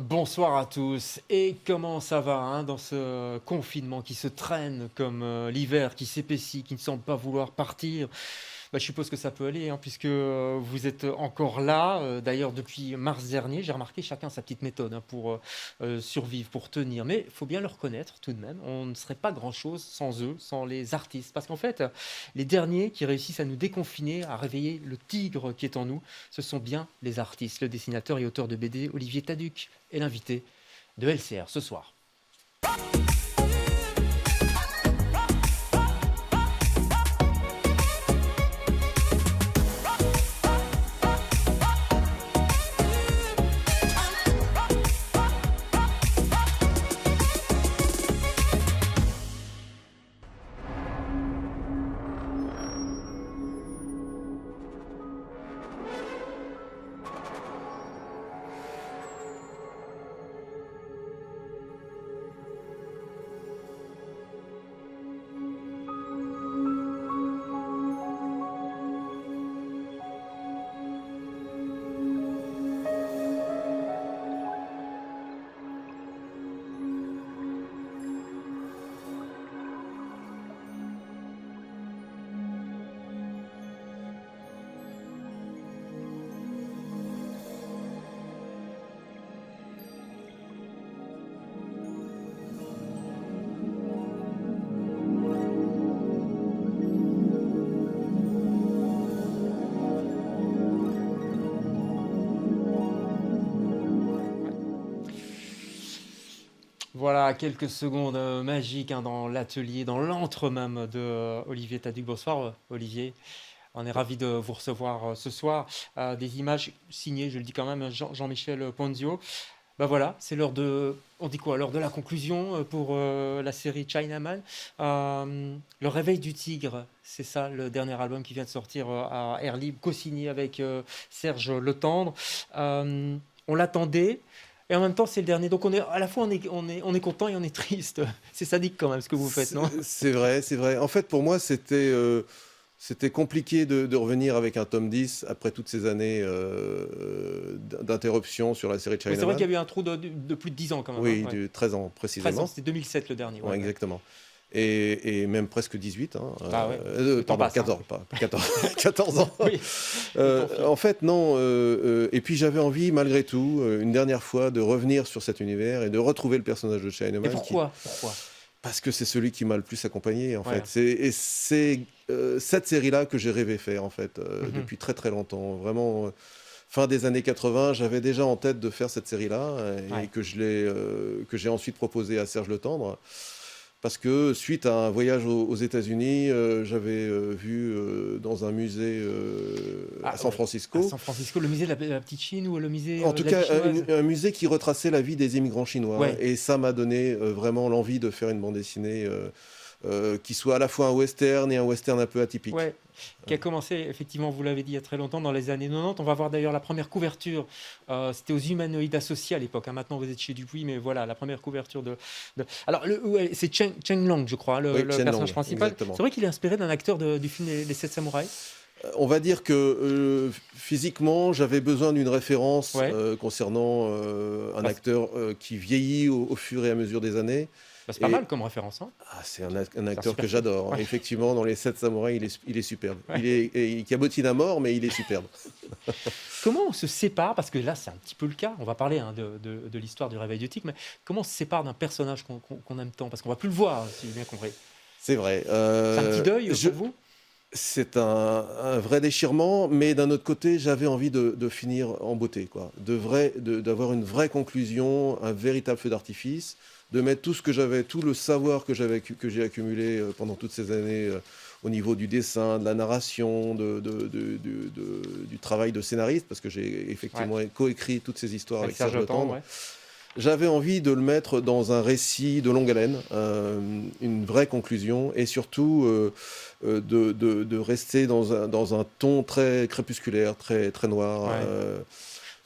Bonsoir à tous. Et comment ça va dans ce confinement qui se traîne comme l'hiver qui s'épaissit, qui ne semble pas vouloir partir? Je suppose que ça peut aller, puisque vous êtes encore là. D'ailleurs, depuis mars dernier, j'ai remarqué chacun sa petite méthode pour survivre, pour tenir. Mais il faut bien le reconnaître tout de même, on ne serait pas grand-chose sans eux, sans les artistes. Parce qu'en fait, les derniers qui réussissent à nous déconfiner, à réveiller le tigre qui est en nous, ce sont bien les artistes. Le dessinateur et auteur de BD, Olivier Taduc, est l'invité de LCR ce soir. Voilà, quelques secondes magiques dans l'atelier, dans l'antre même de Olivier Taduc. Bonsoir Olivier, on est ravi de vous recevoir ce soir. Des images signées, je le dis quand même, Jean-Michel Ponzio. Voilà, c'est l'heure de, on dit quoi, l'heure de la conclusion pour la série Chinaman. Le réveil du tigre, c'est ça le dernier album qui vient de sortir à Air Libre, co-signé avec Serge Letendre. On l'attendait. Et en même temps, c'est le dernier. Donc, à la fois, on est content et on est triste. C'est sadique quand même ce que vous faites, non? C'est vrai, c'est vrai. En fait, pour moi, c'était compliqué de revenir avec un tome 10 après toutes ces années d'interruption sur la série Oui, c'est vrai Chinaman. qu'il y a eu un trou de plus de 10 ans quand même. Oui, Ouais. de 13 ans 13 ans, précisément. c'était 2007 le dernier. Ouais, Ouais. exactement. Et même presque 18. Ah ouais, le temps Pardon, passe. 14, pas 14, 14 ans. Oui, le temps file. En fait, non. Et puis j'avais envie, malgré tout, une dernière fois, de revenir sur cet univers et de retrouver le personnage de Et Chinaman. pourquoi? Parce que c'est celui qui m'a le plus accompagné, en Ouais. fait. C'est cette série-là que j'ai rêvé faire, en fait, Mhm. depuis très très longtemps. Vraiment, fin des années 80, j'avais déjà en tête de faire cette série-là et Ouais. que j'ai ensuite proposé à Serge Letendre. Parce que suite à un voyage aux États-Unis, j'avais vu dans un musée à San Ouais. Francisco, À San Francisco, le musée de la petite Chine ou le musée en de tout la cas, vie chinoise? un musée qui retraçait la vie des immigrants chinois. Ouais. Et ça m'a donné vraiment l'envie de faire une bande dessinée qui soit à la fois un western et un western un peu atypique. Ouais, qui a commencé, effectivement, vous l'avez dit, il y a très longtemps, dans les années 90. On va voir d'ailleurs la première couverture. C'était aux Humanoïdes Associés à l'époque. Maintenant, vous êtes chez Dupuis, mais voilà, la première couverture Alors, ouais, c'est Chen Long, je crois, Oui, le Chen personnage Long, principal. exactement. C'est vrai qu'il est inspiré d'un acteur du film Les Sept Samouraïs. On va dire que physiquement, j'avais besoin d'une référence Ouais. concernant un Bah, acteur qui vieillit au fur et à mesure des années. c'est pas Et mal comme référence. c'est un acteur super que film. j'adore. Ouais. Effectivement, dans Les Sept Samouraïs, il est superbe. Ouais. Il cabotine à mort, mais il est superbe. Comment on se sépare, parce que là c'est un petit peu le cas, on va parler de l'histoire du réveil du tigre, mais comment on se sépare d'un personnage qu'on aime tant? Parce qu'on va plus le voir, si j'ai bien compris. C'est vrai. C'est un petit deuil pour vous? C'est un vrai déchirement, mais d'un autre côté, j'avais envie de finir en beauté, quoi. D'avoir une vraie conclusion, un véritable feu d'artifice, de mettre tout ce que j'avais, tout le savoir que j'ai accumulé pendant toutes ces années au niveau du dessin, de la narration, du travail de scénariste, parce que j'ai effectivement coécrit toutes ces histoires avec Serge Letendre. Ouais. J'avais envie de le mettre dans un récit de longue haleine, une vraie conclusion, et surtout de rester dans un ton très crépusculaire, très, très noir. Ouais.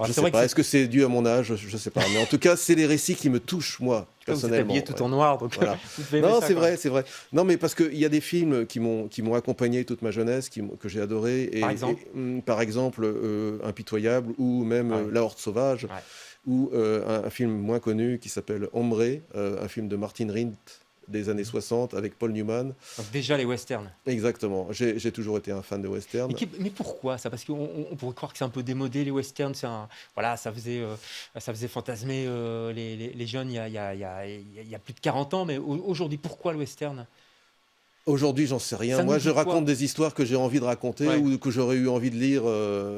Je C'est sais vrai pas, que est-ce que c'est dû à mon âge? Je sais pas. Mais en tout cas, c'est les récits qui me touchent, moi, vous êtes personnellement. habillé tout Ouais. en noir, donc Voilà. vous devez aimer Non, ça, c'est quoi. vrai, c'est vrai. Non, mais parce qu'il y a des films qui m'ont accompagné toute ma jeunesse, que j'ai adoré. Par exemple? Par exemple, Impitoyable ou même Ouais. La Horde Sauvage. Ouais. ou un film moins connu qui s'appelle Hombre, un film de Martin Rint des années 60 avec Paul Newman. Donc déjà les westerns. Exactement, j'ai toujours été un fan de western. Mais pourquoi ça? Parce qu'on pourrait croire que c'est un peu démodé les westerns. Voilà, ça faisait fantasmer les jeunes il y a plus de 40 ans. Mais aujourd'hui, pourquoi le western? Aujourd'hui, j'en sais rien. Ça nous Moi, je dit quoi? raconte des histoires que j'ai envie de raconter Ouais. ou que j'aurais eu envie de lire,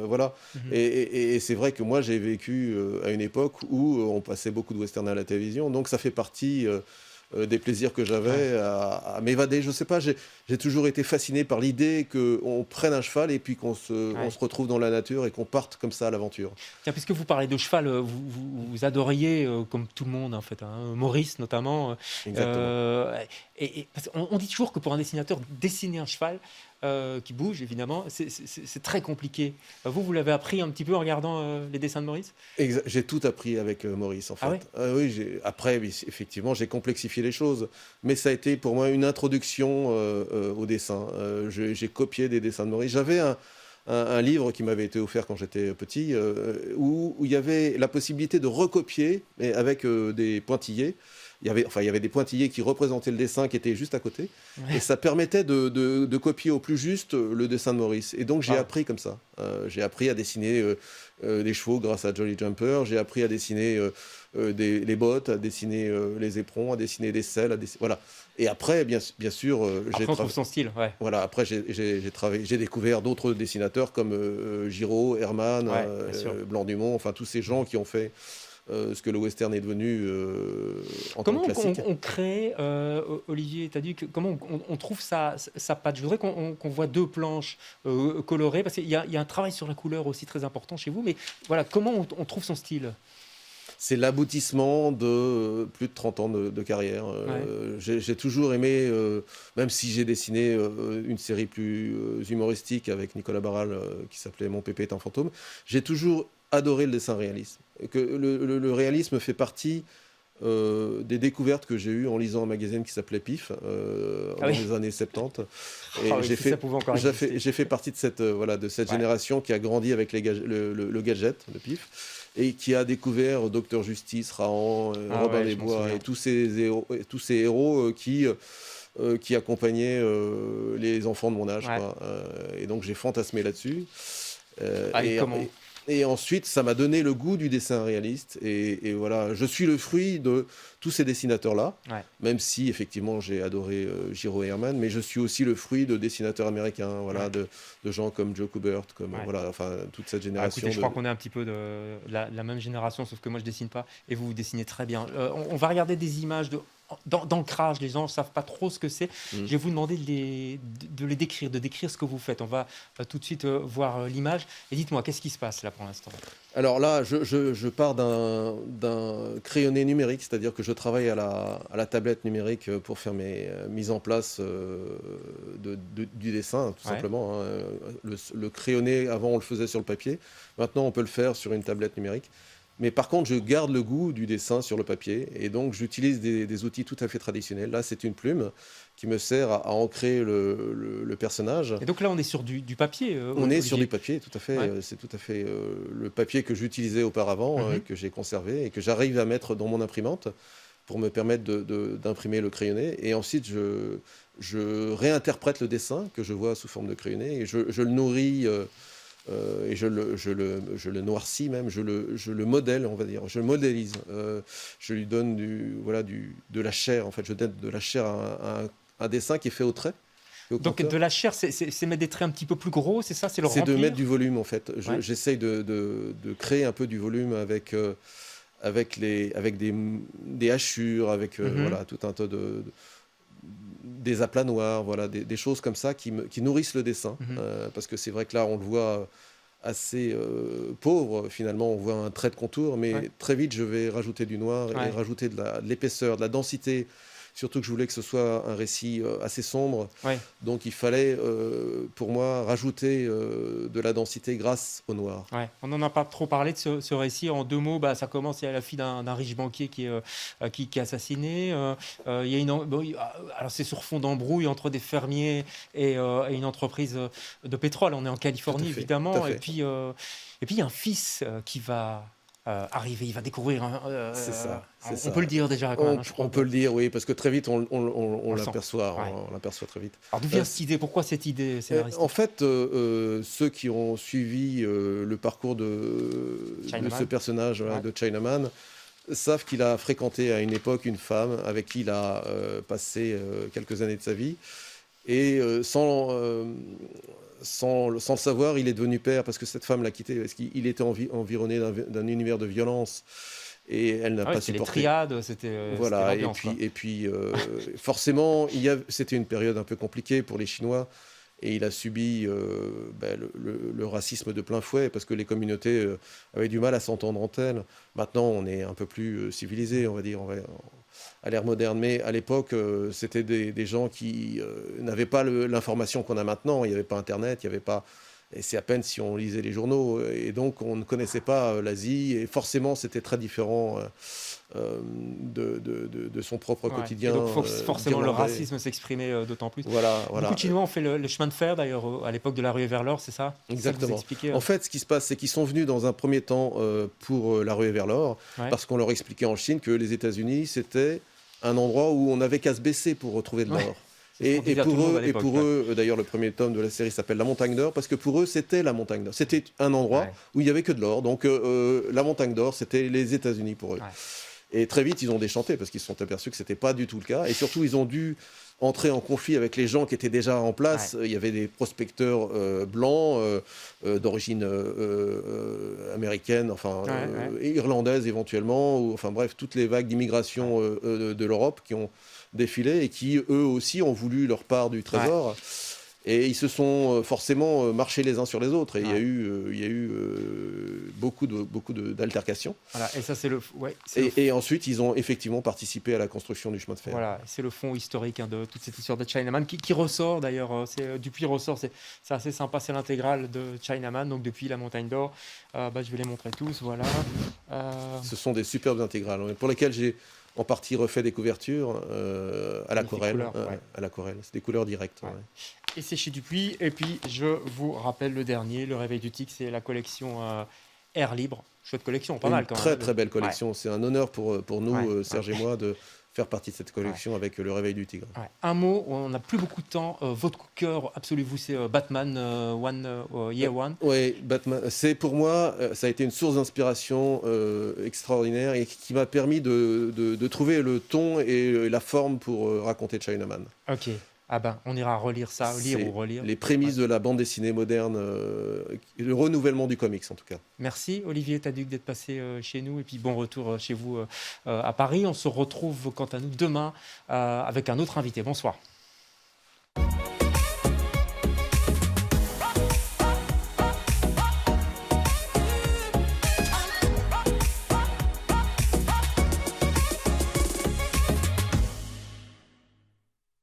voilà. Mhm. Et c'est vrai que moi, j'ai vécu à une époque où on passait beaucoup de westerns à la télévision, donc ça fait partie des plaisirs que Ouais. j'avais à m'évader. Je sais pas, j'ai toujours été fasciné par l'idée qu'on prenne un cheval et puis on Ouais. se retrouve dans la nature et qu'on parte comme ça à l'aventure. Tiens, puisque vous parlez de cheval, vous adoriez, comme tout le monde en fait, hein, Maurice notamment. Exactement. Parce qu'on dit toujours que pour un dessinateur, dessiner un cheval qui bouge, évidemment, c'est très compliqué. Vous l'avez appris un petit peu en regardant les dessins de Maurice? J'ai tout appris avec Maurice, en Ah fait. ouais? Oui, après, oui, effectivement, j'ai complexifié les choses, mais ça a été pour moi une introduction au dessin. J'ai copié des dessins de Maurice. J'avais un livre qui m'avait été offert quand j'étais petit, où il y avait la possibilité de recopier, mais avec des pointillés. Il y avait des pointillés qui représentaient le dessin qui était juste à côté, et Ouais. ça permettait de copier au plus juste le dessin de Maurice. Et donc j'ai Ah. appris comme ça. J'ai appris à dessiner des chevaux grâce à Jolly Jumper. J'ai appris à dessiner les bottes, à dessiner les éperons, à dessiner des selles, voilà. Et après, bien sûr, Après, on trouve son style, ouais. voilà, après j'ai découvert d'autres dessinateurs comme Giraud, Herman, Ouais, bien sûr. Blanc-Dumont, enfin tous ces gens qui ont fait ce que le western est devenu en tant que Comment classique. on crée, Olivier, tu as dit que comment on trouve sa patte? Je voudrais qu'on voit deux planches colorées, parce qu'il y a un travail sur la couleur aussi très important chez vous, mais voilà, comment on trouve son style? C'est l'aboutissement de plus de 30 ans de carrière. Ouais. J'ai toujours aimé, même si j'ai dessiné une série plus humoristique avec Nicolas Barral qui s'appelait Mon pépé est un fantôme, j'ai toujours adoré le dessin réaliste. Et que le réalisme fait partie des découvertes que j'ai eues en lisant un magazine qui s'appelait Pif Ah dans oui. les années 70. Et Ah oui, si ça pouvait encore exister. j'ai fait partie de cette, voilà, de cette Ouais. génération qui a grandi avec le gadget, le Pif, et qui a découvert Docteur Justice, Rahan, Ah Robin ouais, des je m'en Bois souviens. et tous ces héros qui accompagnaient les enfants de mon âge, Ouais. quoi. Et donc j'ai fantasmé là-dessus. Euh, Ah, et et, comment? et ensuite, ça m'a donné le goût du dessin réaliste. Et voilà, je suis le fruit de tous ces dessinateurs-là, Ouais. même si effectivement j'ai adoré Giraud et Herman, mais je suis aussi le fruit de dessinateurs américains, voilà, Ouais. de gens comme Joe Kubert, comme Ouais. voilà, enfin toute cette Ah, génération écoutez, je de. crois qu'on est un petit peu de la même génération, sauf que moi je dessine pas et vous dessinez très bien. On va regarder des images d'ancrage. Les gens ne savent pas trop ce que c'est. Mm. Je vais vous demander de les décrire, de décrire ce que vous faites. On va tout de suite voir l'image. Et dites-moi, qu'est-ce qui se passe là pour l'instant? Alors là, je pars d'un crayonné numérique, c'est-à-dire que je travaille à la tablette numérique pour faire mes mises en place du dessin, tout Ouais. simplement, hein. Le crayonné, avant, on le faisait sur le papier. Maintenant, on peut le faire sur une tablette numérique. Mais par contre, je garde le goût du dessin sur le papier et donc j'utilise des outils tout à fait traditionnels. Là, c'est une plume qui me sert à ancrer le personnage. Et donc là, on est sur du papier, On est sur Olivier. du papier, tout à fait. Ouais. C'est tout à fait le papier que j'utilisais auparavant, Mhm. que j'ai conservé et que j'arrive à mettre dans mon imprimante pour me permettre d'imprimer le crayonné. Et ensuite, je réinterprète le dessin que je vois sous forme de crayonné et je le nourris et je le noircis même, je le modèle, on va dire. Je le modélise. Je lui donne de la chair, en fait. Je donne de la chair à un dessin qui est fait au trait. Au Donc compteur. de la chair, c'est mettre des traits un petit peu plus gros, c'est ça? C'est le C'est de remplir? mettre du volume en fait. Ouais. J'essaye de créer un peu du volume avec des hachures, avec Mhm. voilà, tout un tas des aplats noirs, voilà, des choses comme ça qui nourrissent le dessin. Mhm. Parce que c'est vrai que là, on le voit assez pauvre, finalement, on voit un trait de contour, mais Ouais. très vite, je vais rajouter du noir et Ouais. rajouter de l'épaisseur, de la densité. Surtout que je voulais que ce soit un récit assez sombre. Ouais. Donc il fallait, pour moi, rajouter de la densité grâce au noir. Ouais. On n'en a pas trop parlé de ce récit. En deux mots, bah, ça commence, il y a la fille d'un riche banquier qui est assassiné. Il y a alors c'est sur fond d'embrouille entre des fermiers et une entreprise de pétrole. On est en Californie, Tout à évidemment. fait. Et puis il y a un fils qui va arriver, il va découvrir, C'est ça, c'est on peut ça. le dire déjà quand même, hein, je On crois. peut le dire, oui, parce que très vite, on On le sent. l'aperçoit, Ouais. on l'aperçoit très vite. Alors d'où Euh, vient cette idée? Pourquoi cette idée En scénaristique? fait, ceux qui ont suivi le parcours de ce Chinaman? personnage, voilà, Ouais. de Chinaman, savent qu'il a fréquenté à une époque une femme avec qui il a passé quelques années de sa vie. Et sans le savoir, il est devenu père parce que cette femme l'a quitté, parce qu'il était environné d'un univers de violence et elle n'a Ah ouais, pas c'était les supporté. triades, c'était Voilà, l'ambiance, quoi. et puis forcément, c'était une période un peu compliquée pour les Chinois et il a subi le racisme de plein fouet parce que les communautés avaient du mal à s'entendre entre elles. Maintenant, on est un peu plus civilisé, on va dire, à l'ère moderne. Mais à l'époque, c'était des gens qui n'avaient pas l'information qu'on a maintenant. Il n'y avait pas Internet, il n'y avait pas. Et c'est à peine si on lisait les journaux. Et donc, on ne connaissait pas l'Asie. Et forcément, c'était très différent de son propre Ouais. Et quotidien donc forcément le d'Irlandais. racisme s'exprimait d'autant plus. Voilà, Beaucoup voilà, de Chinois ont fait le chemin de fer d'ailleurs à l'époque de la ruée vers l'or, c'est ça? C'est ça que vous exactement. expliquez? En fait, ce qui se passe, c'est qu'ils sont venus dans un premier temps pour la ruée vers l'or, Ouais. parce qu'on leur expliquait en Chine que les États-Unis, c'était un endroit où on n'avait qu'à se baisser pour retrouver de Ouais. l'or. C'est ce qu'on disait à tout le monde à l'époque, ouais. D'ailleurs, le premier tome de la série s'appelle La Montagne d'Or, parce que pour eux, c'était la Montagne d'Or. C'était un endroit Ouais. où il n'y avait que de l'or. Donc, la Montagne d'Or, c'était les États-Unis pour eux. Ouais. Et très vite, ils ont déchanté, parce qu'ils se sont aperçus que ce n'était pas du tout le cas. Et surtout, ils ont dû entrer en conflit avec les gens qui étaient déjà en place. Ouais. Il y avait des prospecteurs blancs d'origine américaine, enfin Ouais. irlandaise éventuellement, ou enfin bref, toutes les vagues d'immigration de l'Europe qui ont défilé et qui eux aussi ont voulu leur part du trésor. Et ils se sont forcément marchés les uns sur les autres. Et Ouais. il y a eu beaucoup d'altercations. Voilà. Et ça c'est ouais, Et ensuite, ils ont effectivement participé à la construction du chemin de fer. voilà, c'est le fond historique, hein, de toute cette histoire de Chinaman qui ressort d'ailleurs. Dupuis ressort, c'est assez sympa, c'est l'intégrale de Chinaman, donc depuis la Montagne d'Or. Je vais les montrer tous, voilà. Ce sont des superbes intégrales pour lesquelles j'ai en partie refait des couvertures à la Magnifique aquarelle. couleur, ouais. À l'aquarelle. C'est des couleurs directes. Ouais. Ouais. Et c'est chez Dupuis. Et puis, je vous rappelle le dernier, Le Réveil du Tigre, c'est la collection Air Libre. Chouette collection, pas Une mal quand très même. très belle collection. C'est un honneur pour nous, Ouais. Serge et moi, de faire partie de cette collection avec Le Réveil du Tigre. Ouais. Un mot, on n'a plus beaucoup de temps. Votre coup de cœur absolu, vous, c'est Batman Year One. Oui, Batman. C'est pour moi, ça a été une source d'inspiration extraordinaire et qui m'a permis de trouver le ton et la forme pour raconter Chinaman. Ok. Ah ben, on ira relire ça, lire C'est ou relire. les prémices de la bande dessinée moderne, le renouvellement du comics en tout cas. Merci Olivier Taduc d'être passé chez nous et puis bon retour chez vous à Paris. On se retrouve quant à nous demain avec un autre invité. Bonsoir.